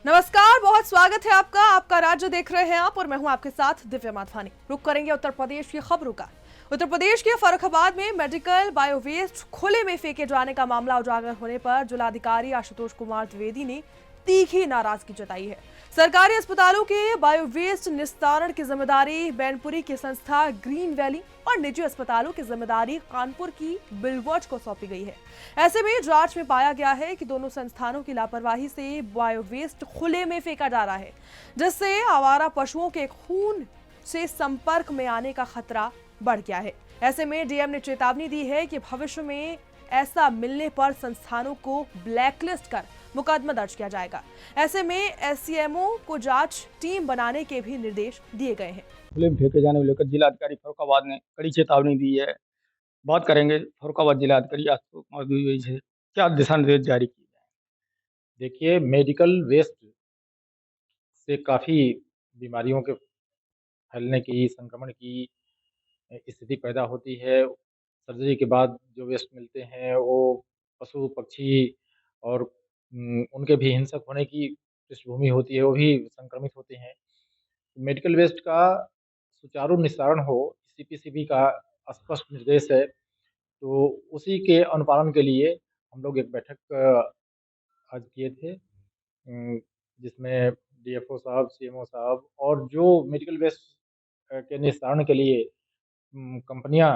नमस्कार, बहुत स्वागत है आपका। आपका राज्य देख रहे हैं आप और मैं हूं आपके साथ दिव्या माधवानी। रुक करेंगे उत्तर प्रदेश की खबरों का। उत्तर प्रदेश के फर्रुखाबाद में मेडिकल बायोवेस्ट खुले में फेंके जाने का मामला उजागर होने पर जिलाधिकारी आशुतोष कुमार द्विवेदी ने तीखी नाराजगी जताई है। सरकारी अस्पतालों के बायोवेस्ट निस्तारण की जिम्मेदारी बैनपुरी की संस्था ग्रीन वैली और निजी अस्पतालों की जिम्मेदारी कानपुर की बिलवर्ज को सौंपी गई है। ऐसे में जांच में पाया गया है कि दोनों संस्थानों की लापरवाही से बायोवेस्ट खुले में फेंका जा रहा है, जिससे आवारा पशुओं के खून से संपर्क में आने का खतरा बढ़ गया है। ऐसे में डीएम ने चेतावनी दी है कि भविष्य में ऐसा मिलने पर संस्थानों को ब्लैकलिस्ट कर मुकदमा दर्ज किया जाएगा। ऐसे में एससीएमओ को जांच टीम बनाने के भी निर्देश दिए गए हैं। खुले में फेंके जाने को लेकर जिलाधिकारी फर्रुखाबाद ने कड़ी चेतावनी दी है। बात करेंगे फर्रुखाबाद जिलाधिकारी आशुतोष कुमार द्विवेदी से, क्या दिशा निर्देश जारी किए जाए। देखिए, मेडिकल वेस्ट से काफ़ी बीमारियों के फैलने की, संक्रमण की स्थिति पैदा होती है। सर्जरी के बाद जो वेस्ट मिलते हैं वो पशु पक्षी और उनके भी हिंसक होने की पृष्ठभूमि होती है, वो भी संक्रमित होते हैं। मेडिकल वेस्ट का सुचारू निस्तारण हो, सीपीसीबी का स्पष्ट निर्देश है। तो उसी के अनुपालन के लिए हम लोग एक बैठक आज किए थे, जिसमें डीएफओ साहब, सीएमओ साहब और जो मेडिकल वेस्ट के निस्तारण के लिए कंपनियां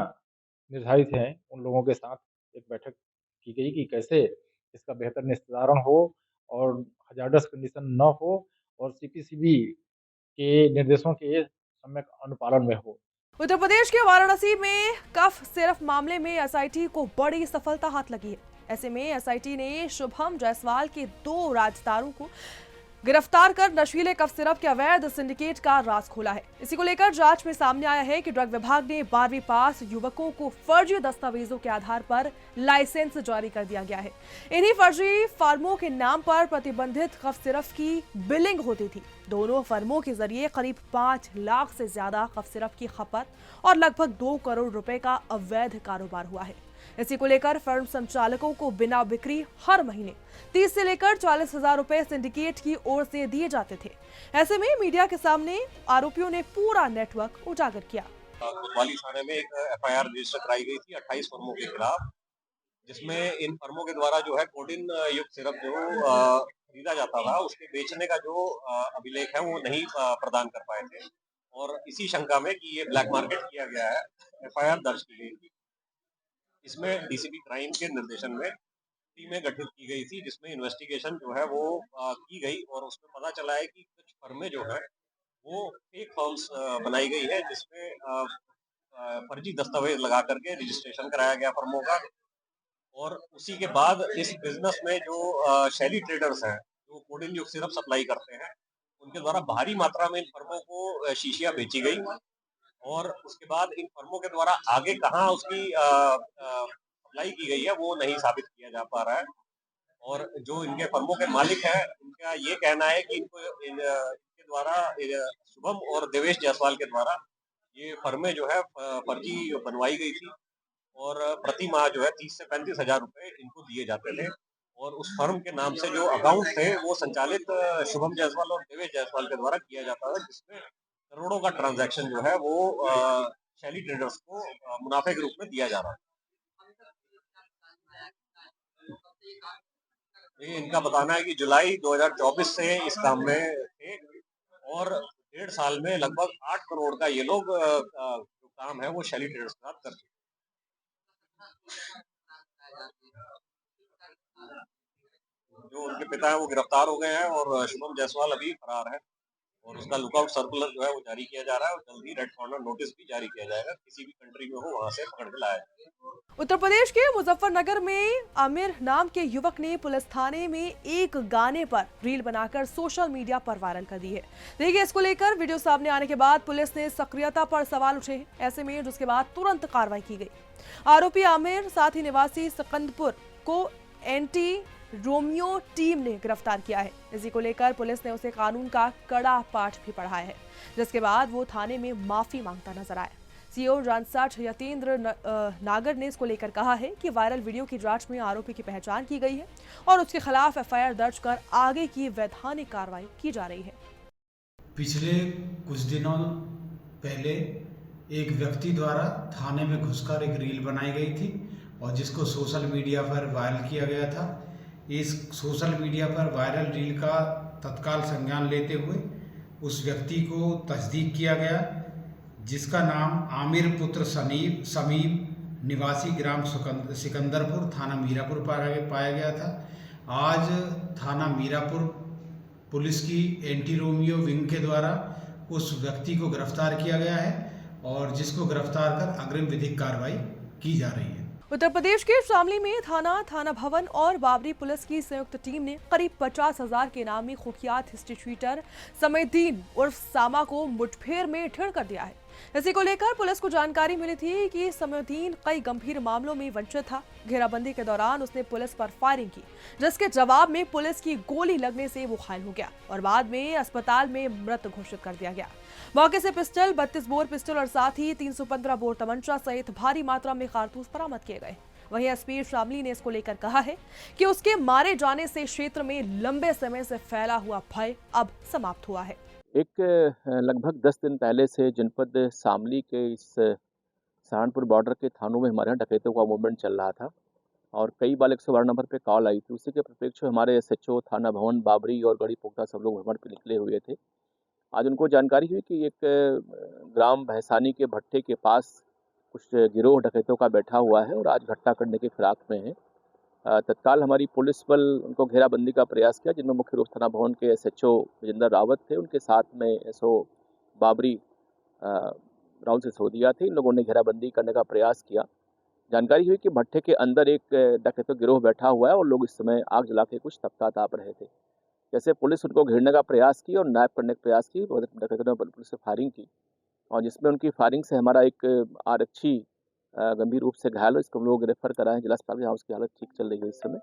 निर्धारित हैं, उन लोगों के साथ एक बैठक की गई कि कैसे इसका बेहतर निस्तारण हो और हजार्डस कंडीशन न हो और सीपीसीबी के निर्देशों के सम्यक अनुपालन में हो। उत्तर प्रदेश के वाराणसी में कफ सिरप मामले में एसआईटी को बड़ी सफलता हाथ लगी है। ऐसे में एसआईटी ने शुभम जायसवाल के 2 राजदारों को गिरफ्तार कर नशीले कफ सिरप के अवैध सिंडिकेट का राज खोला है। इसी को लेकर जांच में सामने आया है कि ड्रग विभाग ने 12वीं पास युवकों को फर्जी दस्तावेजों के आधार पर लाइसेंस जारी कर दिया गया है। इन्हीं फर्जी फर्मों के नाम पर प्रतिबंधित कफ सिरप की बिलिंग होती थी। दोनों फर्मों के जरिए करीब 5 लाख से ज्यादा कफ सिरप की खपत और लगभग 2 करोड़ रुपए का अवैध कारोबार हुआ है। इसी को लेकर फर्म संचालकों को बिना बिक्री हर महीने 30 से लेकर 40 हजार रुपए सिंडिकेट की ओर से दिए जाते थे। ऐसे में मीडिया के सामने आरोपियों ने पूरा नेटवर्क उजागर किया। कोतवाली थाने में एक एफआईआर रजिस्टर कराई गई थी 28 फर्मों के खिलाफ, जिसमें इन फर्मों के द्वारा जो है कोडिन युक्त सिरप जो खरीदा जाता था, उसके बेचने का जो अभिलेख है वो नहीं प्रदान कर पाए थे और इसी शंका में कि ये ब्लैक मार्केट किया गया है, एफआईआर दर्ज की गई थी। इसमें डीसीपी क्राइम के निर्देशन में टीमें गठित की गई थी, जिसमें इन्वेस्टिगेशन जो है वो की गई और उसमें पता चला है कि कुछ फर्में जो है वो फेक फर्म्स बनाई गई है, जिसमें फर्जी दस्तावेज लगा करके रजिस्ट्रेशन कराया गया फर्मों का। और उसी के बाद इस बिजनेस में जो शैली ट्रेडर्स हैं, जो कोडिन युक्त सिरप सप्लाई करते हैं, उनके द्वारा भारी मात्रा में इन फर्मों को शीशियां बेची गई और उसके बाद इन फर्मों के द्वारा आगे कहाँ उसकी सप्लाई की गई है वो नहीं साबित किया जा पा रहा है। और जो इनके फर्मों के मालिक हैं, इनका ये कहना है कि इनके द्वारा शुभम और देवेश जायसवाल के द्वारा ये फर्में जो है फर्जी बनवाई गई थी और प्रति माह जो है 30 से 35 हजार रुपए इनको दिए जाते थे और उस फर्म के नाम से जो अकाउंट थे वो संचालित शुभम जायसवाल और देवेश जायसवाल के द्वारा किया जाता था, जिसमें करोड़ों का ट्रांजैक्शन जो है वो शैली ट्रेडर्स को मुनाफे के रूप में दिया जा रहा है। ये इनका बताना है कि जुलाई 2024 से इस काम में थे और 1.5 साल में लगभग 8 करोड़ का ये लोग जो काम है वो शैली ट्रेडर्स के साथ कर चुके हैं। जो उनके पिता है वो गिरफ्तार हो गए हैं और शुभम जायसवाल अभी फरार है और उसका लुकआउट सर्कुलर जो है वो जारी किया जा रहा है और जल्दी रेड कॉर्नर नोटिस भी जारी किया जाएगा, किसी भी कंट्री में हो वहां से पकड़ के लाया जाएगा। उत्तर प्रदेश के मुजफ्फरनगर में आमिर नाम के युवक ने पुलिस थाने में एक गाने पर रील बनाकर सोशल मीडिया पर वायरल कर दी है। देखिए, इसको लेकर वीडियो सामने आने के बाद पुलिस ने सक्रियता पर सवाल उठे हैं। ऐसे में जिसके बाद तुरंत कार्रवाई की गई। आरोपी आमिर साथ ही निवासी सकंदपुर को एंटी रोमियो टीम ने गिरफ्तार किया है। इसी को लेकर पुलिस ने उसे कानून का कड़ा पाठ भी पढ़ाया है, जिसके बाद वो थाने में माफी मांगता नजर आया। सीओ रानसाठ यतेंद्र नागर ने इसको लेकर कहा है कि वायरल वीडियो की जांच में आरोपी की पहचान की गई है और उसके खिलाफ एफआईआर दर्ज कर आगे की वैधानिक कार्रवाई की जा रही है। पिछले कुछ दिनों पहले एक व्यक्ति द्वारा थाने में घुसकर एक रील बनाई गई थी और जिसको सोशल मीडिया पर वायरल किया गया था। इस सोशल मीडिया पर वायरल रील का तत्काल संज्ञान लेते हुए उस व्यक्ति को तस्दीक किया गया, जिसका नाम आमिर पुत्र समीप निवासी ग्राम सिकंदरपुर थाना मीरापुर पाया गया था। आज थाना मीरापुर पुलिस की एंटी रोमियो विंग के द्वारा उस व्यक्ति को गिरफ्तार किया गया है और जिसको गिरफ्तार कर अग्रिम विधिक कार्रवाई की जा रही है। उत्तर प्रदेश के शामली में थाना भवन और बाबरी पुलिस की संयुक्त टीम ने करीब 50,000 के नामी कुख्यात हिस्ट्री शीटर समयदीन उर्फ सामा को मुठभेड़ में ढेर कर दिया है। इसी को लेकर पुलिस को जानकारी मिली थी कि समयदीन कई गंभीर मामलों में वंचित था। घेराबंदी के दौरान उसने पुलिस पर फायरिंग की, जिसके जवाब में पुलिस की गोली लगने से वो घायल हो गया और बाद में अस्पताल में मृत घोषित कर दिया गया। मौके से पिस्टल, 32 बोर पिस्टल और साथ ही 315 बोर तमंचा सहित भारी मात्रा में कारतूस बरामद किए गए। वहीं एसपी शामली ने इसको लेकर कहा है कि उसके मारे जाने से क्षेत्र में लंबे समय से फैला हुआ भय अब समाप्त हुआ है। एक लगभग 10 दिन पहले से जनपद शामली के इस सहारनपुर बॉर्डर के थानों में हमारे यहाँ डकैतों का मूवमेंट चल रहा था और कई बार 112 नंबर पे कॉल आई थी। उसी के परिप्रेक्ष्य हमारे एसएचओ थाना भवन बाबरी और गढ़ी पोखरा सब लोग भ्रमण पे निकले हुए थे। आज उनको जानकारी हुई कि एक ग्राम भैसानी के भट्टे के पास कुछ गिरोह डकैतों का बैठा हुआ है और आज घटना करने के फिराक में है। तत्काल हमारी पुलिस बल उनको घेराबंदी का प्रयास किया, जिनमें मुख्य रूप थाना भवन के एसएचओ विजेंद्र रावत थे, उनके साथ में एसओ बाबरी राहुल सिसोदिया थे। इन लोगों ने घेराबंदी करने का प्रयास किया। जानकारी हुई कि भट्टे के अंदर एक डकैतों गिरोह बैठा हुआ है और लोग इस समय आग जला के कुछ ताप रहे थे। जैसे पुलिस उनको घेरने का प्रयास की और नायब करने का प्रयास की, डकैतों ने पुलिस से फायरिंग की और जिसमें उनकी फायरिंग से हमारा एक आरक्षी गंभीर रूप से घायल हो। इसको हम लोग रेफर कराए हैं जिला अस्पताल, जहाँ उसकी हालत ठीक चल रही है इस समय।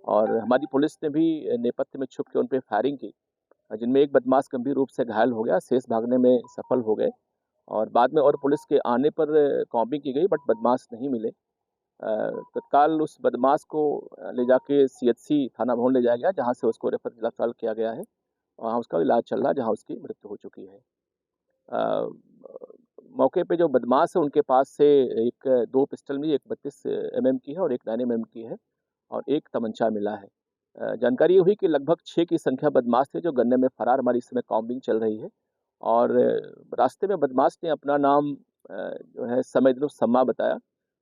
और हमारी पुलिस ने भी नेपथ्य में छुप के उन पर फायरिंग की, जिनमें एक बदमाश गंभीर रूप से घायल हो गया, शेष भागने में सफल हो गए और बाद में और पुलिस के आने पर कॉम्बिंग की गई, बट बदमाश नहीं मिले। तत्काल उस बदमाश को ले जाके सीएचसी थाना भवन ले जाया गया, जहाँ से उसको रेफर जिला अस्पताल किया गया है और वहाँ उसका इलाज चल रहा है, जहाँ उसकी मृत्यु हो चुकी है। मौके पे जो बदमाश है उनके पास से एक 2 पिस्टल में, एक 32 mm की है और एक 9 mm की है और एक तमंचा मिला है। जानकारी हुई कि लगभग 6 की संख्या बदमाश थे जो गन्ने में फरार। हमारी इस समय कॉम्बिंग चल रही है और रास्ते में बदमाश ने अपना नाम जो है समयदीन सम्मा बताया,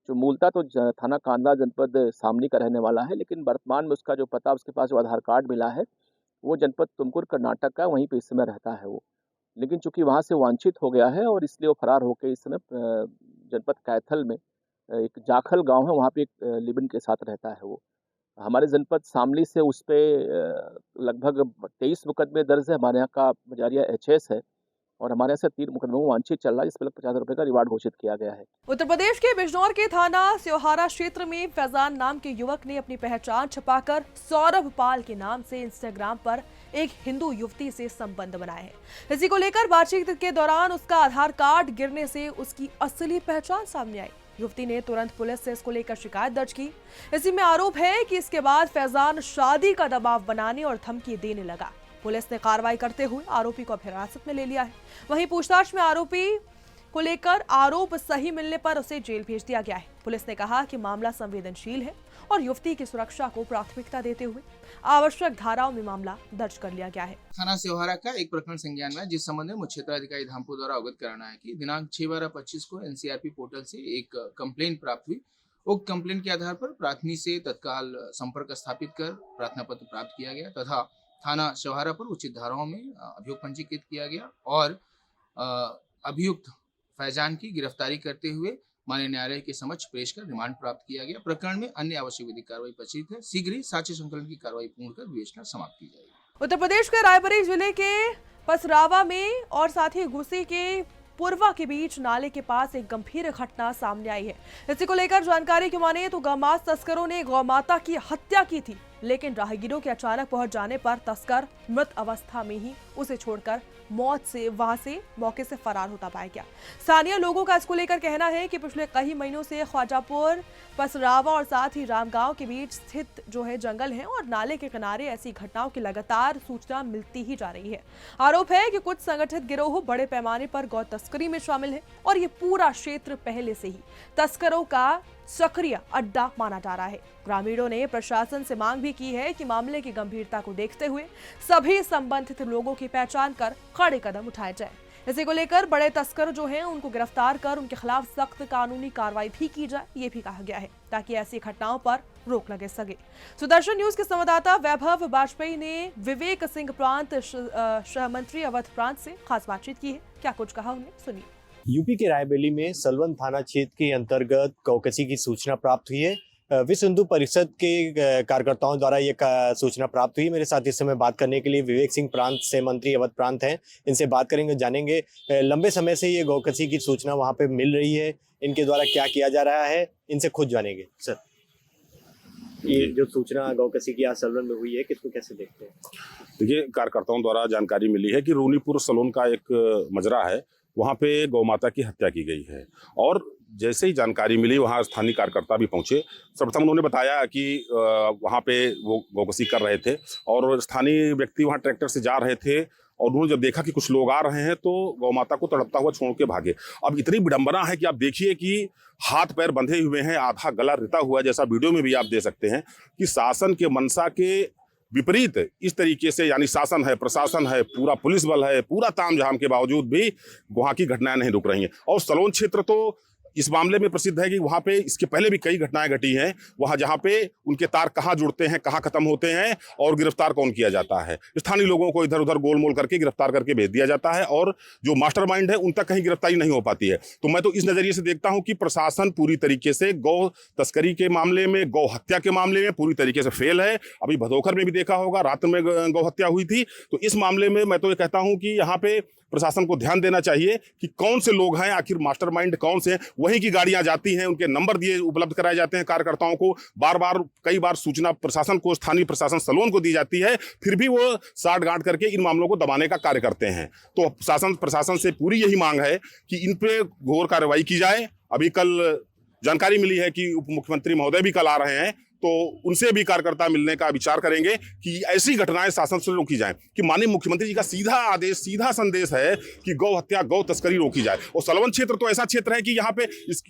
जो मूलतः तो थाना कांदा जनपद शामली का रहने वाला है, लेकिन वर्तमान में उसका जो पता, उसके पास जो आधार कार्ड मिला है वो जनपद तुमकुर कर्नाटक का, वहीं पे इस समय रहता है वो। लेकिन चूंकि वहाँ से वांछित हो गया है और इसलिए वो फरार होकर इस समय जनपद कैथल में एक जाखल गांव है, वहाँ पे एक लिबिन के साथ रहता है वो। हमारे जनपद शामली से उस पर लगभग 23 मुकदमे दर्ज है। हमारे यहाँ का मजारिया HS है और हमारे यहाँ से 3 मुकदमों वांछित चल रहा है, जिसपे 50 रुपए का रिवार्ड घोषित किया गया है। उत्तर प्रदेश के बिजनौर के थाना स्योहारा क्षेत्र में फैजान नाम के युवक ने अपनी पहचान छुपाकर सौरभ पाल के नाम से इंस्टाग्राम पर एक हिंदू युवती से संबंध बनाए हैं। इसी को लेकर बातचीत के दौरान उसका आधार कार्ड गिरने से उसकी असली पहचान सामने आई। युवती ने तुरंत पुलिस से इसको लेकर शिकायत दर्ज की। इसी में आरोप है कि इसके बाद फैजान शादी का दबाव बनाने और धमकी देने लगा। पुलिस ने कार्रवाई करते हुए आरोपी को हिरासत में ले लिया है। वहीं पूछताछ में आरोपी को लेकर आरोप सही मिलने पर उसे जेल भेज दिया गया है। पुलिस ने कहा कि मामला संवेदनशील है और युवती की सुरक्षा को प्राथमिकता देते हुए आवश्यक धाराओं में मामला दर्ज कर लिया गया है। थाना स्योहारा का एक प्रकरण संज्ञान में है, जिस संबंध में मुख्य क्षेत्राधिकारी धामपुर द्वारा अवगत कराना है कि दिनांक 6/12/25 को एनसीआरपी पोर्टल से एक कंप्लेंट प्राप्त हुई। उक्त कंप्लेंट के आधार पर प्राथमिक से तत्काल संपर्क स्थापित कर प्रार्थना पत्र प्राप्त किया गया तथा थाना स्योहारा पर उचित धाराओं में अभियोग पंजीकृत किया गया और अभियुक्त फैजान की गिरफ्तारी करते हुए माननीय न्यायालय के समक्ष पेश कर रिमांड प्राप्त किया गया। प्रकरण में अन्य आवश्यक विधिक कार्रवाई प्रचलित है। शीघ्र ही साक्ष्य संकलन की कार्रवाई पूर्ण कर विवेचना समाप्त की जाएगी। उत्तर प्रदेश के रायबरेली जिले के पसरावा में और साथ ही घुसी के पूर्वा के बीच नाले के पास एक गंभीर घटना सामने आई है। इसी को लेकर जानकारी की माने तो गौमांस तस्करों ने गौमाता की हत्या की थी। लेकिन राहगीरों के अचानक पहुंच जाने पर तस्कर मृत अवस्था में ही उसे छोड़कर वहां से मौके से फरार होता पाया गया। स्थानीय लोगों का इसको लेकर कहना है कि पिछले कई महीनों से ख्वाजापुर, पसरावा और साथ ही रामगांव के बीच स्थित जो है जंगल है और नाले के किनारे ऐसी घटनाओं की लगातार सूचना मिलती ही जा रही है। आरोप है कि कुछ संगठित गिरोह बड़े पैमाने पर गौ तस्करी में शामिल है और ये पूरा क्षेत्र पहले से ही तस्करों का सक्रिय अड्डा माना जा रहा है। ग्रामीणों ने प्रशासन से मांग भी की है कि मामले की गंभीरता को देखते हुए सभी संबंधित लोगों की पहचान कर कड़े कदम उठाए जाए। इसी को लेकर बड़े तस्कर जो हैं उनको गिरफ्तार कर उनके खिलाफ सख्त कानूनी कार्रवाई भी की जाए, ये भी कहा गया है ताकि ऐसी घटनाओं पर रोक लगे सके। सुदर्शन न्यूज के संवाददाता वैभव वाजपेयी ने विवेक सिंह प्रांत श्रम मंत्री अवध प्रांत से खास बातचीत की है। क्या कुछ कहा उन्हें, सुनिए। यूपी के रायबरेली में सलवन थाना क्षेत्र के अंतर्गत गौकसी की सूचना प्राप्त हुई है। विश्व हिंदू परिषद के कार्यकर्ताओं द्वारा ये सूचना प्राप्त हुई। मेरे साथ इस समय बात करने के लिए विवेक सिंह प्रांत से मंत्री अवध प्रांत हैं। इनसे बात करेंगे, जानेंगे लंबे समय से ये गौकसी की सूचना वहाँ पे मिल रही है, इनके द्वारा क्या किया जा रहा है, इनसे खुद जानेंगे। सर, ये जो सूचना गौकसी की आज सलवन में हुई है, किसको कैसे देखते हैं? देखिए, कार्यकर्ताओं द्वारा जानकारी मिली है कि रूनीपुर सलोन का एक मजरा है, वहाँ पे गौ माता की हत्या की गई है और जैसे ही जानकारी मिली वहाँ स्थानीय कार्यकर्ता भी पहुँचे। सर्वप्रथम उन्होंने बताया कि वहाँ पे वो गौकसी कर रहे थे और स्थानीय व्यक्ति वहाँ ट्रैक्टर से जा रहे थे और उन्होंने जब देखा कि कुछ लोग आ रहे हैं तो गौ माता को तड़पता हुआ छोड़ के भागे। अब इतनी विडंबना है कि आप देखिए कि हाथ पैर बंधे हुए हैं, आधा गला रिता हुआ है, जैसा वीडियो में भी आप देख सकते हैं कि शासन के मंशा के विपरीत इस तरीके से, यानी शासन है, प्रशासन है, पूरा पुलिस बल है, पूरा तामझाम के बावजूद भी वहाँ की घटनाएं नहीं रुक रही हैं। और सलोन क्षेत्र तो इस मामले में प्रसिद्ध है कि वहाँ पे इसके पहले भी कई घटनाएं घटी हैं, वहाँ जहाँ पे उनके तार कहाँ जुड़ते हैं, कहाँ खत्म होते हैं और गिरफ्तार कौन किया जाता है। स्थानीय लोगों को इधर उधर गोलमोल करके गिरफ्तार करके भेज दिया जाता है और जो मास्टरमाइंड है उन तक कहीं गिरफ्तारी नहीं हो पाती है। तो मैं तो इस नजरिए से देखता हूँ कि प्रशासन पूरी तरीके से गौ तस्करी के मामले में, गौ हत्या के मामले में पूरी तरीके से फेल है। अभी भदोखर में भी देखा होगा, रात में गौ हत्या हुई थी। तो इस मामले में मैं तो ये कहता हूँ कि यहाँ पे प्रशासन को ध्यान देना चाहिए कि कौन से लोग हैं, आखिर मास्टरमाइंड कौन से हैं। वहीं की गाड़ियां जाती हैं, उनके नंबर दिए उपलब्ध कराए जाते हैं कार्यकर्ताओं को, कई बार सूचना प्रशासन को, स्थानीय प्रशासन सलोन को दी जाती है, फिर भी वो साठ गांठ करके इन मामलों को दबाने का कार्य करते हैं। तो प्रशासन से पूरी यही मांग है कि इन पे घोर कार्रवाई की जाए। अभी कल जानकारी मिली है कि उप मुख्यमंत्री महोदय भी कल आ रहे हैं, तो उनसे भी कार्यकर्ता मिलने का विचार करेंगे कि ऐसी घटनाएं शासन से रोकी जाएं। कि माननीय मुख्यमंत्री जी का सीधा आदेश, सीधा संदेश है कि गौ हत्या, गौ तस्करी रोकी जाए। और सलवन क्षेत्र तो ऐसा क्षेत्र है कि यहाँ पे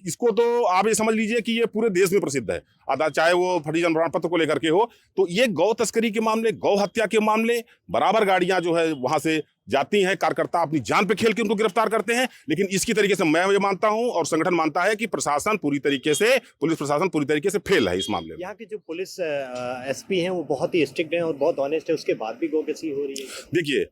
इसको तो आप ये समझ लीजिए कि ये पूरे देश में प्रसिद्ध है, चाहे वो फर्जी प्रमाण पत्र को लेकर के हो। तो ये गौ तस्करी के मामले, गौ हत्या के मामले बराबर गाड़ियां जो है वहां से जाती हैं, कार्यकर्ता अपनी जान पे खेल के उनको गिरफ्तार करते हैं। लेकिन इसकी तरीके से मैं ये मानता हूं और संगठन मानता है कि प्रशासन पूरी तरीके से, पुलिस प्रशासन पूरी तरीके से फेल है इस मामले में। यहाँ के जो पुलिस एसपी हैं वो बहुत ही स्ट्रिक्ट हैं और बहुत ऑनेस्ट है, उसके बाद भी गौकसी हो रही है। देखिए,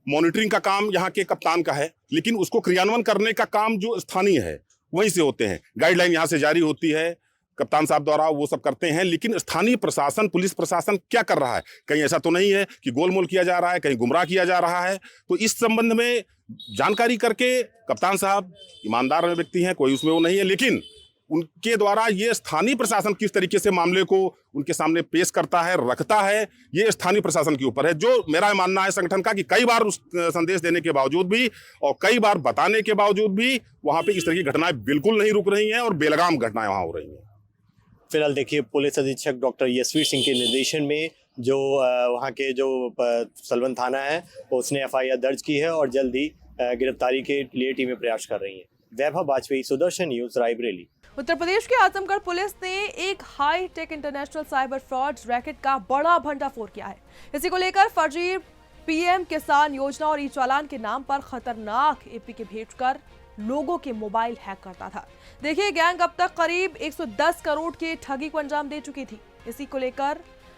मॉनिटरिंग का काम यहाँ के कप्तान का है, लेकिन उसको क्रियान्वयन करने का काम जो स्थानीय है वहीं से होते हैं। गाइडलाइन यहाँ से जारी होती है, कप्तान साहब द्वारा वो सब करते हैं। लेकिन स्थानीय प्रशासन, पुलिस प्रशासन क्या कर रहा है? कहीं ऐसा तो नहीं है कि गोलमोल किया जा रहा है, कहीं गुमराह किया जा रहा है। तो इस संबंध में जानकारी करके कप्तान साहब ईमानदार व्यक्ति हैं, कोई उसमें वो नहीं है, लेकिन उनके द्वारा ये स्थानीय प्रशासन किस तरीके से मामले को उनके सामने पेश करता है, रखता है, ये स्थानीय प्रशासन के ऊपर है। जो मेरा मानना है संगठन का कि कई बार उस संदेश देने के बावजूद भी और कई बार बताने के बावजूद भी वहाँ पे इस तरह की घटनाएं बिल्कुल नहीं रुक रही हैं और बेलगाम घटनाएं वहाँ हो रही हैं। फिलहाल देखिए, पुलिस अधीक्षक डॉक्टर यशवीर सिंह के निर्देशन में जो वहाँ के जो सलवन थाना है उसने FIR दर्ज की है और जल्द ही गिरफ्तारी के लिए टीमें प्रयास कर रही हैं। वैभव वाजपेयी, सुदर्शन न्यूज, रायबरेली। उत्तर प्रदेश के आजमगढ़ पुलिस ने एक high tech international cyber fraud racket का बड़ा भंडाफोड़ किया है। इसी को लेकर फर्जी PM किसान योजना और ई-चालान के नाम पर खतरनाक APK भेजकर लोगों के मोबाइल हैक करता था। देखिए, गैंग अब तक करीब 110 करोड़ की ठगी को अंजाम दे चुकी थी। इसी को लेकर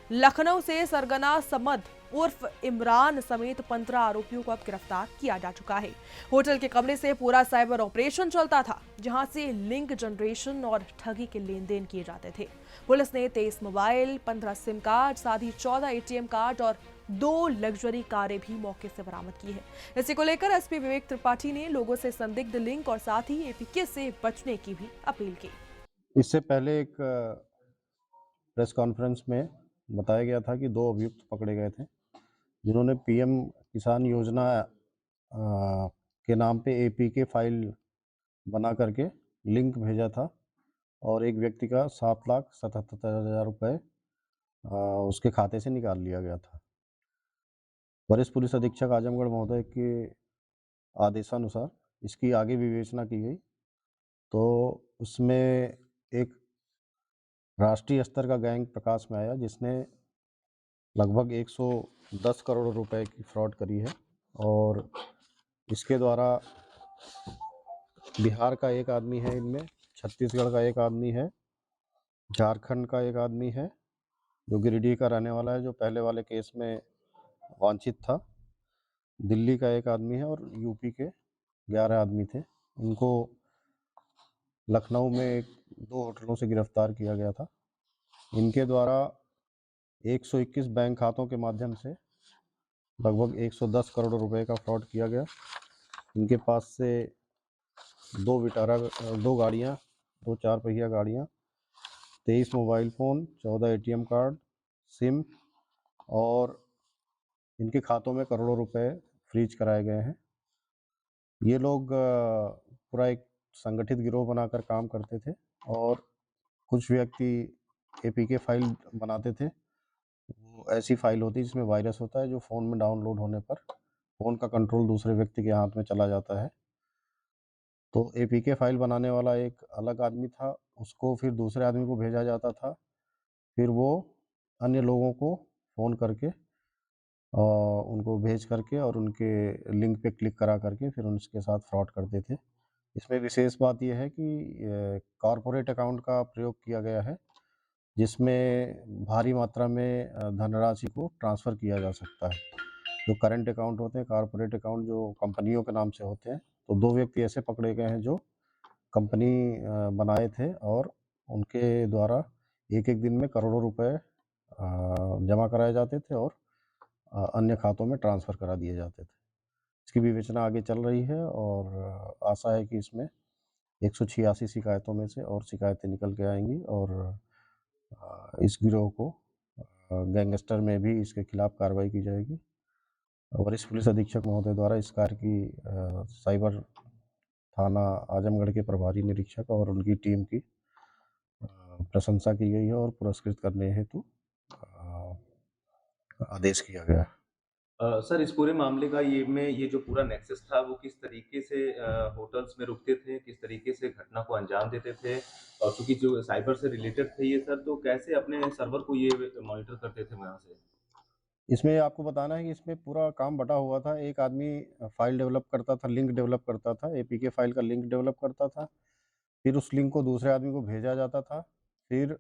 लखनऊ से सरगना समद उर्फ इमरान समेत 15 आरोपियों को अब गिरफ्तार किया जा चुका है। होटल के कमरे से पूरा साइबर ऑपरेशन चलता था, जहां से लिंक जनरेशन और ठगी के लेन देन किए जाते थे। पुलिस ने 23 मोबाइल, 15 सिम कार्ड, साथ ही 14 ATM कार्ड और 2 लग्जरी कारें भी मौके से बरामद की है। इसी को लेकर SP विवेक त्रिपाठी ने लोगों से संदिग्ध लिंक और साथ ही APK से बचने की भी अपील की। इससे पहले एक प्रेस कॉन्फ्रेंस में बताया गया था कि 2 अभियुक्त पकड़े गए थे, जिन्होंने पीएम किसान योजना के नाम पे एपीके फाइल बना करके लिंक भेजा था और एक व्यक्ति का 7,77,000 रुपये उसके खाते से निकाल लिया गया था। वरिष्ठ पुलिस अधीक्षक आजमगढ़ महोदय के आदेशानुसार इसकी आगे विवेचना की गई, तो उसमें एक राष्ट्रीय स्तर का गैंग प्रकाश में आया जिसने लगभग 110 करोड़ रुपए की फ्रॉड करी है और इसके द्वारा बिहार का एक आदमी है इनमें, छत्तीसगढ़ का एक आदमी है, झारखंड का एक आदमी है जो गिरिडीह का रहने वाला है, जो पहले वाले केस में वांछित था, दिल्ली का एक आदमी है और यूपी के 11 आदमी थे। इनको लखनऊ में 2 होटलों से गिरफ्तार किया गया था। इनके द्वारा 121 बैंक खातों के माध्यम से लगभग 110 करोड़ रुपए का फ्रॉड किया गया। इनके पास से 2 विटारा 2 गाड़ियाँ, 2 4 पहिया गाड़ियाँ, 23 mobile phone, 14 ATM card, SIM और इनके खातों में करोड़ों रुपए फ्रीज कराए गए हैं। ये लोग पूरा एक संगठित गिरोह बनाकर काम करते थे और कुछ व्यक्ति एपीके फाइल बनाते थे। वो ऐसी फाइल होती है जिसमें वायरस होता है, जो फ़ोन में डाउनलोड होने पर फ़ोन का कंट्रोल दूसरे व्यक्ति के हाथ में चला जाता है। तो एपीके फाइल बनाने वाला एक अलग आदमी था, उसको फिर दूसरे आदमी को भेजा जाता था, फिर वो अन्य लोगों को फ़ोन करके उनको भेज करके और उनके लिंक पे क्लिक करा करके फिर उनके साथ फ्रॉड करते थे। इसमें विशेष बात यह है कि कॉर्पोरेट अकाउंट का प्रयोग किया गया है, जिसमें भारी मात्रा में धनराशि को ट्रांसफ़र किया जा सकता है। जो करंट अकाउंट होते हैं, कॉर्पोरेट अकाउंट जो कंपनियों के नाम से होते हैं, तो 2 व्यक्ति ऐसे पकड़े गए हैं जो कंपनी बनाए थे और उनके द्वारा एक-एक दिन में करोड़ों रुपए जमा कराए जाते थे और अन्य खातों में ट्रांसफ़र करा दिए जाते थे। इसकी विवेचना आगे चल रही है और आशा है कि इसमें 186 शिकायतों में से और शिकायतें निकल के आएँगी और इस गिरोह को गैंगस्टर में भी इसके खिलाफ कार्रवाई की जाएगी। वरिष्ठ पुलिस अधीक्षक महोदय द्वारा इस कार्य की साइबर थाना आजमगढ़ के प्रभारी निरीक्षक और उनकी टीम की प्रशंसा की गई है और पुरस्कृत करने हेतु आदेश किया गया है। सर, इस पूरे मामले का ये जो पूरा नेक्सस था वो किस तरीके से होटल्स में रुकते थे, किस तरीके से घटना को अंजाम देते थे और चूँकि जो साइबर से रिलेटेड थे ये सर, तो कैसे अपने सर्वर को ये मॉनिटर करते थे वहाँ से? इसमें आपको बताना है कि इसमें पूरा काम बँटा हुआ था। एक आदमी फ़ाइल डेवलप करता था, लिंक डेवलप करता था, एपीके फ़ाइल का लिंक डेवलप करता था। फिर उस लिंक को दूसरे आदमी को भेजा जाता था। फिर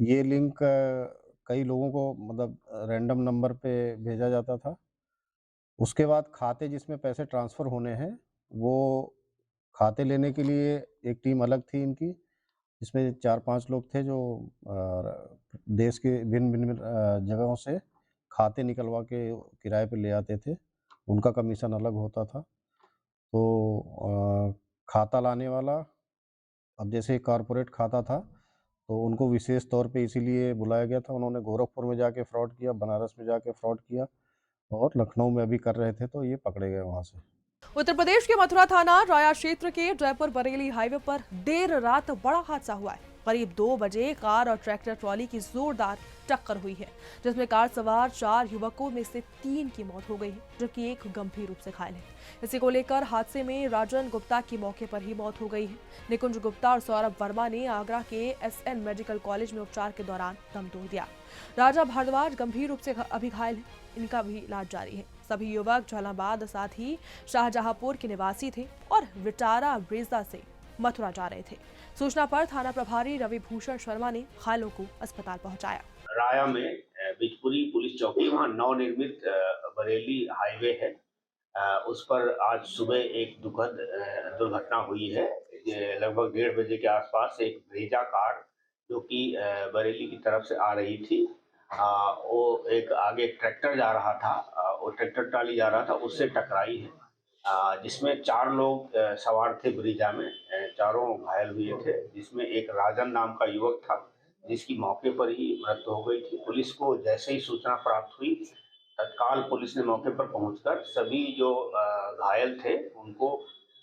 ये लिंक कई लोगों को मतलब रैंडम नंबर पे भेजा जाता था। उसके बाद खाते जिसमें पैसे ट्रांसफ़र होने हैं, वो खाते लेने के लिए एक टीम अलग थी इनकी, जिसमें 4-5 लोग थे जो देश के भिन्न-भिन्न जगहों से खाते निकलवा के किराए पे ले आते थे। उनका कमीशन अलग होता था। तो खाता लाने वाला, अब जैसे कॉर्पोरेट खाता था, तो उनको विशेष तौर पे इसीलिए बुलाया गया था। उन्होंने गोरखपुर में जाके फ्रॉड किया, बनारस में जाके फ्रॉड किया और लखनऊ में अभी कर रहे थे, तो ये पकड़े गए वहाँ से। उत्तर प्रदेश के मथुरा थाना राया क्षेत्र के जयपुर बरेली हाईवे पर देर रात बड़ा हादसा हुआ है। करीब 2 बजे कार और ट्रैक्टर ट्रॉली की जोरदार टक्कर हुई है, जिसमें कार सवार 4 युवकों में से 3 की मौत हो गई है, जबकि एक गंभीर रूप से घायल है। इसी को लेकर हादसे में राजन गुप्ता की मौके पर ही मौत हो गई है। निकुंज गुप्ता और सौरभ वर्मा ने आगरा के एसएन मेडिकल कॉलेज में उपचार के दौरान दम तोड़ दिया। राजा भारद्वाज गंभीर रूप से अभी घायल है, इनका भी इलाज जारी है। सभी युवक झालाबाद साथ ही शाहजहांपुर के निवासी थे और विटारा ब्रेजा से मथुरा जा रहे थे। सूचना पर थाना प्रभारी रवि भूषण शर्मा ने घायलों को अस्पताल पहुंचाया। राया में बिजपुरी पुलिस चौकी, वहाँ नवनिर्मित बरेली हाईवे है, उस पर आज सुबह एक दुखद दुर्घटना हुई है। लगभग 1:30 बजे के आसपास एक ब्रेजा कार जो कि बरेली की तरफ से आ रही थी, वो एक आगे ट्रैक्टर जा रहा था, वो ट्रैक्टर ट्राली जा रहा था, उससे टकराई है, जिसमें 4 लोग सवार थे ब्रेजा में। चारों घायल हुए थे, जिसमें एक राजन नाम का युवक था जिसकी मौके पर ही मृत्यु हो गई थी। पुलिस को जैसे ही सूचना प्राप्त हुई, तत्काल पुलिस ने मौके पर पहुंचकर सभी जो घायल थे उनको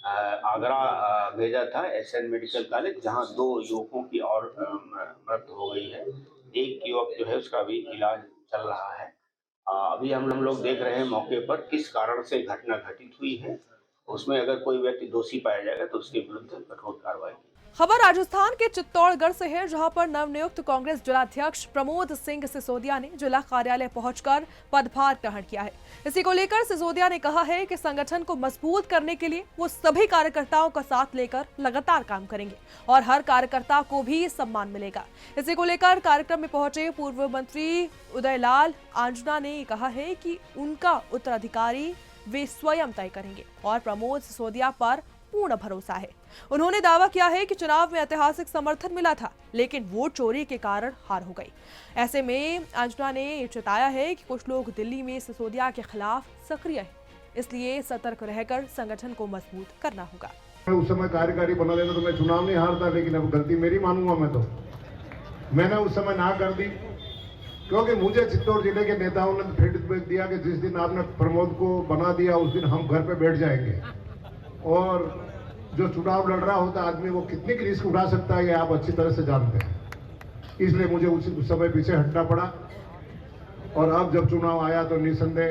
आगरा भेजा था, एसएन मेडिकल कॉलेज, जहां 2 युवकों की और मृत्यु हो गई है। एक युवक जो है उसका अभी इलाज चल रहा है। अभी हम लोग देख रहे हैं मौके पर किस कारण से घटना घटित हुई है। उसमें अगर कोई व्यक्ति दोषी पाया जाएगा तो उसके विरुद्ध कठोर कार्रवाई की। खबर राजस्थान के चित्तौड़गढ़ से है, जहां पर नवनियुक्त कांग्रेस जिलाध्यक्ष प्रमोद सिंह सिसोदिया ने जिला कार्यालय पहुंचकर पदभार ग्रहण किया है। इसी को लेकर सिसोदिया ने कहा है कि संगठन को मजबूत करने के लिए वो सभी कार्यकर्ताओं का साथ लेकर लगातार काम करेंगे और हर कार्यकर्ता को भी सम्मान मिलेगा। इसी को लेकर कार्यक्रम में पहुंचे पूर्व मंत्री उदयलाल आंजना ने कहा है कि उनका उत्तराधिकारी वे स्वयं तय करेंगे और प्रमोद सिसोदिया पर पूर्ण भरोसा है। उन्होंने दावा किया है कि चुनाव में ऐतिहासिक समर्थन मिला था, लेकिन वोट चोरी के कारण हार हो गई। ऐसे में अंजना ने चेताया है कि कुछ लोग दिल्ली में सिसोदिया के खिलाफ सक्रिय हैं, इसलिए सतर्क रहकर संगठन को मजबूत करना होगा। उस समय कार्यकारी बना देता तो मैं चुनाव नहीं हारता, लेकिन अब गलती मेरी मानूंगा मैं तो। मैंने उस समय ना कर दी, क्योंकि मुझे चित्तौड़ जिले के नेताओं ने फीडबैक दिया कि जिस दिन आपने प्रमोद को बना दिया उस दिन हम घर पे बैठ जाएंगे, और जो चुनाव लड़ रहा होता आदमी वो कितनी की रिस्क उठा सकता है ये आप अच्छी तरह से जानते हैं। इसलिए मुझे उस समय पीछे हटना पड़ा, और अब जब चुनाव आया तो निसंदेह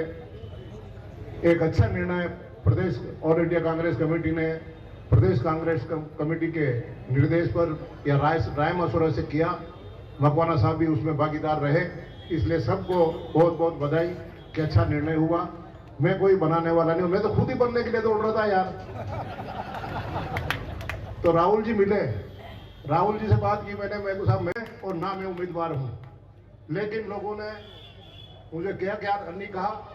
एक अच्छा निर्णय प्रदेश ऑल इंडिया कांग्रेस कमेटी ने प्रदेश कांग्रेस कमेटी के निर्देश पर या राय मशवरा से किया। मकवाना साहब भी उसमें भागीदार रहे, इसलिए सबको बहुत बहुत बधाई कि अच्छा निर्णय हुआ। मैं कोई बनाने वाला नहीं हूं, मैं तो खुद ही बनने के लिए दौड़ रहा था यार। तो राहुल जी मिले, राहुल जी से बात की मैंने, मैं को साहब मैं और ना मैं उम्मीदवार हूं, लेकिन लोगों ने मुझे क्या नहीं कहा।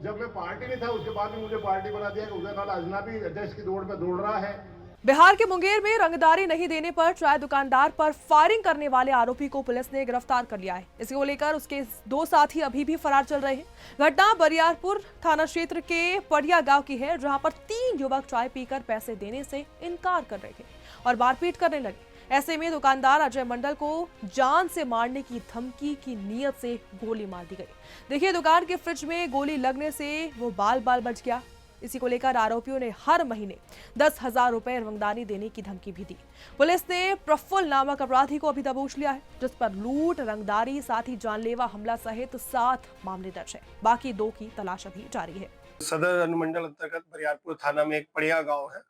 जब मैं पार्टी नहीं था उसके बाद भी मुझे पार्टी बना दिया कि उदयलाल आंजना भी अध्यक्ष की दौड़ पे दौड़ रहा है। बिहार के मुंगेर में रंगदारी नहीं देने पर चाय दुकानदार पर फायरिंग करने वाले आरोपी को पुलिस ने गिरफ्तार कर लिया है। इसी को लेकर उसके 2 साथी अभी भी फरार चल रहे हैं। घटना बरियारपुर थाना क्षेत्र के पड़िया गांव की है, जहां पर 3 युवक चाय पीकर पैसे देने से इनकार कर रहे थे और मारपीट करने लगे। ऐसे में दुकानदार अजय मंडल को जान से मारने की धमकी की नीयत से गोली मार दी गई। देखिए, दुकान के फ्रिज में गोली लगने से वो बाल बच गया। इसी को लेकर आरोपियों ने हर महीने 10,000 रुपए रंगदारी देने की धमकी भी दी। पुलिस ने प्रफुल्ल नामक अपराधी को अभी दबोच लिया है, जिस पर लूट, रंगदारी, साथ ही जानलेवा हमला सहित 7 मामले दर्ज है। बाकी 2 की तलाश अभी जारी है। सदर अनुमंडल अंतर्गत बरियारपुर थाना में एक पड़िया गांव है।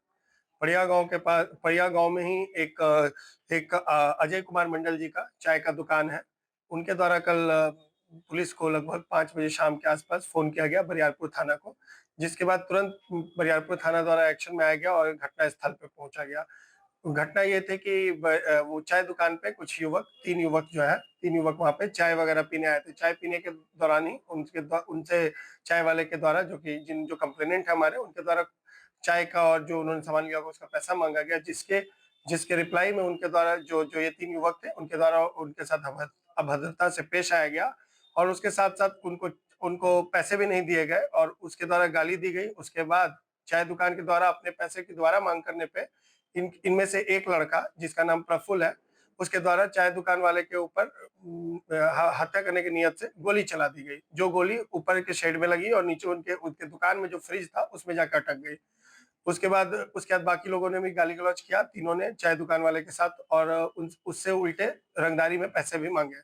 पड़िया गांव के पास, पड़िया गांव में ही एक अजय कुमार मंडल जी का चाय का दुकान है। उनके द्वारा कल पुलिस को लगभग 5 बजे शाम के आसपास फोन किया गया बरियारपुर थाना को, जिसके बाद तुरंत बरियारपुर थाना द्वारा एक्शन में आया गया और घटना स्थल पर पहुंचा गया। घटना ये थी कि वो चाय दुकान पे कुछ युवक, 3 युवक वहां पे चाय वगैरह पीने आए थे। चाय पीने के दौरान ही उनसे चाय वाले के द्वारा, जो कंप्लेनेंट है हमारे, उनके द्वारा चाय का और जो उन्होंने सामान लिया उसका पैसा मांगा गया, जिसके रिप्लाई में उनके द्वारा जो ये 3 युवक थे उनके द्वारा उनके साथ अभद्रता से पेश आया गया और उसके साथ साथ उनको पैसे भी नहीं दिए गए और उसके द्वारा गाली दी गई। उसके बाद चाय दुकान के द्वारा अपने पैसे की दोबारा मांग करने पे इनमें से एक लड़का जिसका नाम प्रफुल्ल है, उसके द्वारा चाय दुकान वाले के ऊपर हत्या करने की नियत से गोली चला दी गई, जो गोली ऊपर के शेड में लगी और नीचे उनके दुकान में जो फ्रिज था उसमें जाकर अटक गई। उसके बाद बाकी लोगों ने भी गाली गलौज किया, तीनों ने चाय दुकान वाले के साथ, और उससे उल्टे रंगदारी में पैसे भी मांगे।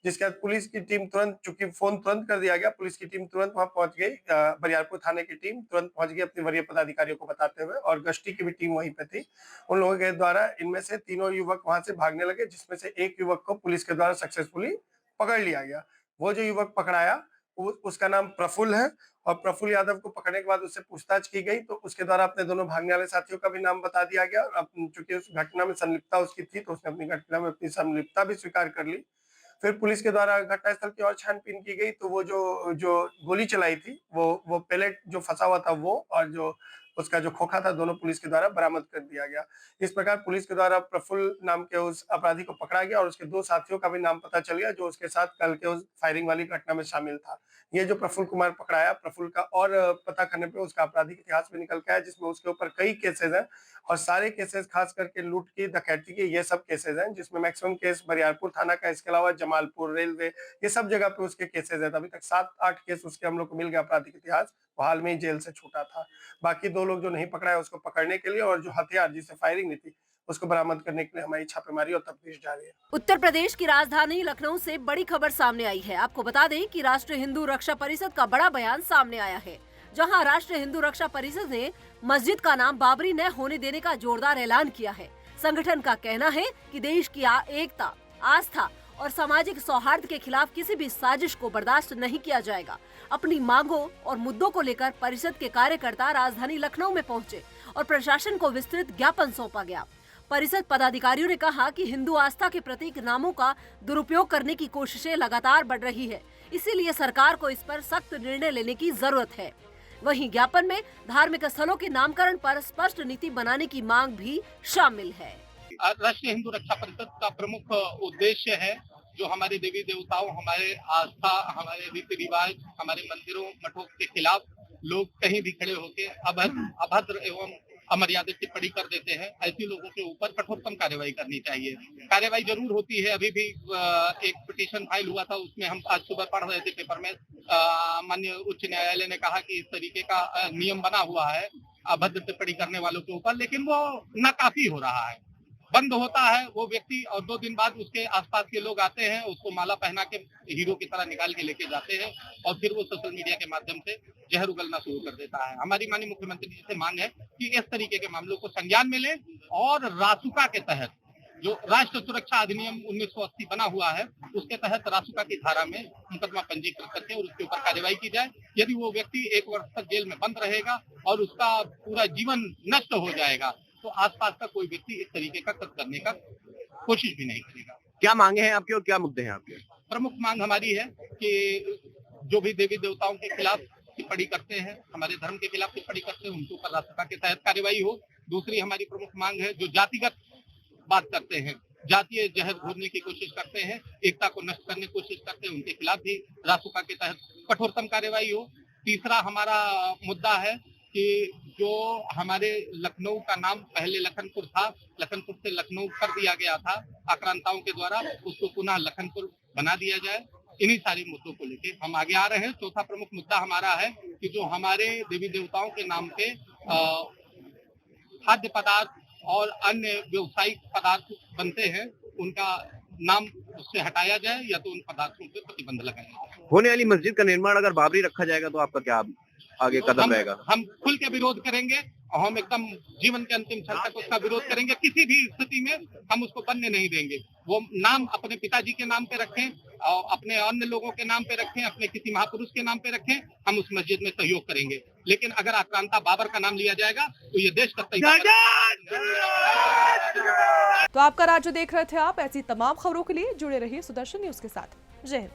जिसके बाद पुलिस की टीम तुरंत, चूंकि फोन तुरंत कर दिया गया, पुलिस की टीम तुरंत वहां पहुंच गई। बरियारपुर थाने की टीम तुरंत पहुंच गई अपने वरीय पदाधिकारियों को बताते हुए, और गश्ती की भी टीम वहीं पे थी। उन लोगों के द्वारा इनमें से 3 युवक वहां से भागने लगे, जिसमें से एक युवक को पुलिस के द्वारा सक्सेसफुली पकड़ लिया गया। वो जो युवक पकड़ाया उसका नाम प्रफुल्ल है, और प्रफुल्ल यादव को पकड़ने के बाद उससे पूछताछ की गई तो उसके द्वारा अपने दोनों भागने वाले साथियों का भी नाम बता दिया गया। और चूंकि उस घटना में संलिप्तता उसकी थी तो उसने अपनी घटना में अपनी संलिप्तता भी स्वीकार कर ली। फिर पुलिस के द्वारा घटनास्थल की और छानबीन की गई तो वो जो गोली चलाई थी वो पेलेट जो फंसा हुआ था वो, और जो उसका जो खोखा था दोनों पुलिस के द्वारा बरामद कर दिया गया। इस प्रकार पुलिस के द्वारा प्रफुल्ल नाम के उस अपराधी को पकड़ा गया और उसके 2 साथियों का भी नाम पता चल गया जो उसके साथ कल के उस फायरिंग वाली घटना में शामिल था। ये जो प्रफुल्ल कुमार पकड़ाया, प्रफुल्ल का और पता करने पे उसका आपराधिक इतिहास भी निकल के आया जिसमें उसके ऊपर कई केसेस हैं और सारे केसेस खास करके लूट की, डकैती के ये सब केसेस हैं जिसमें मैक्सिमम केस बरियारपुर थाना का, इसके अलावा जमालपुर, रेलवे, ये सब जगह पे उसके केसेस हैं। अभी तक 7-8 केस उसके हम लोग को मिल गया आपराधिक इतिहास, वो हाल में ही जेल से छूटा था। बाकी 2 लोग जो नहीं पकड़ा है उसको पकड़ने के लिए और जो हथियार जिससे फायरिंग हुई थी उसको बरामद करने के लिए हमारी छापेमारी और तफ्तीश जारी है। उत्तर प्रदेश की राजधानी लखनऊ से बड़ी खबर सामने आई है। आपको बता दें कि राष्ट्रीय हिंदू रक्षा परिषद का बड़ा बयान सामने आया है, जहां राष्ट्रीय हिंदू रक्षा परिषद ने मस्जिद का नाम बाबरी न होने देने का जोरदार ऐलान किया है। संगठन का कहना है कि देश की एकता, आस्था और सामाजिक सौहार्द के खिलाफ किसी भी साजिश को बर्दाश्त नहीं किया जाएगा। अपनी मांगों और मुद्दों को लेकर परिषद के कार्यकर्ता राजधानी लखनऊ में पहुंचे और प्रशासन को विस्तृत ज्ञापन सौंपा गया। परिषद पदाधिकारियों ने कहा कि हिंदू आस्था के प्रतीक नामों का दुरुपयोग करने की कोशिशें लगातार बढ़ रही है, इसीलिए सरकार को इस पर सख्त निर्णय लेने की जरूरत है। वहीं ज्ञापन में धार्मिक स्थलों के नामकरण पर स्पष्ट नीति बनाने की मांग भी शामिल है। राष्ट्रीय हिंदू रक्षा परिषद का प्रमुख उद्देश्य है जो हमारे देवी देवताओं, हमारे आस्था, हमारे रीति रिवाज, हमारे मंदिरों, मठों के खिलाफ लोग कहीं भी खड़े होकर अभद्र एवं अमर्यादित टिप्पणी कर देते हैं। ऐसे लोगों के ऊपर कठोरतम कार्रवाई करनी चाहिए। कार्रवाई जरूर होती है। अभी भी एक पिटीशन फाइल हुआ था, उसमें हम आज सुबह पढ़ रहे थे पेपर में, माननीय उच्च न्यायालय ने कहा कि इस तरीके का नियम बना हुआ है अभद्र टिप्पणी करने वालों के ऊपर, लेकिन वो नाकाफी हो रहा है। बंद होता है वो व्यक्ति और 2 दिन बाद उसके आसपास के लोग आते हैं, उसको माला पहना के हीरो की तरह निकाल के लेके जाते हैं और फिर वो सोशल मीडिया के माध्यम से जहर उगलना शुरू कर देता है। हमारी माननीय मुख्यमंत्री जी से मांग है कि इस तरीके के मामलों को संज्ञान में लें और रासुका के तहत जो राष्ट्र सुरक्षा अधिनियम 1980 बना हुआ है उसके तहत रासुका की धारा में मुकदमा पंजीकृत करके और उसके ऊपर कार्रवाई की जाए। यदि वो व्यक्ति 1 वर्ष तक जेल में बंद रहेगा और उसका पूरा जीवन नष्ट हो जाएगा तो आसपास का कोई व्यक्ति इस तरीके का कृत्य करने का कोशिश भी नहीं करेगा। क्या मांगे हैं आपके और क्या मुद्दे हैं आपके? प्रमुख मांग हमारी है कि जो भी देवी देवताओं के खिलाफ टिप्पणी करते हैं, हमारे धर्म के खिलाफ टिप्पणी करते हैं, उनके ऊपर रासुका के तहत कार्रवाई हो। दूसरी हमारी प्रमुख मांग है जो जातिगत बात करते हैं, जातीय जहर घोलने की कोशिश करते हैं, एकता को नष्ट करने की कोशिश करते हैं, उनके खिलाफ भी रासुका के तहत कठोरतम कार्रवाई हो। तीसरा हमारा मुद्दा है कि जो हमारे लखनऊ का नाम पहले लखनपुर था, लखनपुर से लखनऊ कर दिया गया था आक्रांताओं के द्वारा, उसको पुनः लखनपुर बना दिया जाए। इन्हीं सारे मुद्दों को लेके हम आगे आ रहे हैं। चौथा प्रमुख मुद्दा हमारा है कि जो हमारे देवी देवताओं के नाम पे खाद्य पदार्थ और अन्य व्यावसायिक पदार्थ बनते हैं, उनका नाम उससे हटाया जाए या तो उन पदार्थों पे प्रतिबंध लगाया जाए। होने वाली मस्जिद का निर्माण अगर बाबरी रखा जाएगा तो आपका क्या आगे कदम रहेगा? हम खुल के विरोध करेंगे और हम एकदम जीवन के अंतिम क्षण तक उसका विरोध करेंगे। किसी भी स्थिति में हम उसको बनने नहीं देंगे। वो नाम अपने पिताजी के नाम पे रखें और अपने अन्य लोगों के नाम पे रखें, अपने किसी महापुरुष के नाम पे रखें, हम उस मस्जिद में सहयोग करेंगे। लेकिन अगर आक्रांता बाबर का नाम लिया जाएगा तो ये देश का तो आपका राज्य देख रहे थे आप। ऐसी तमाम खबरों के लिए जुड़े रहिए सुदर्शन न्यूज के साथ। जय हिंद।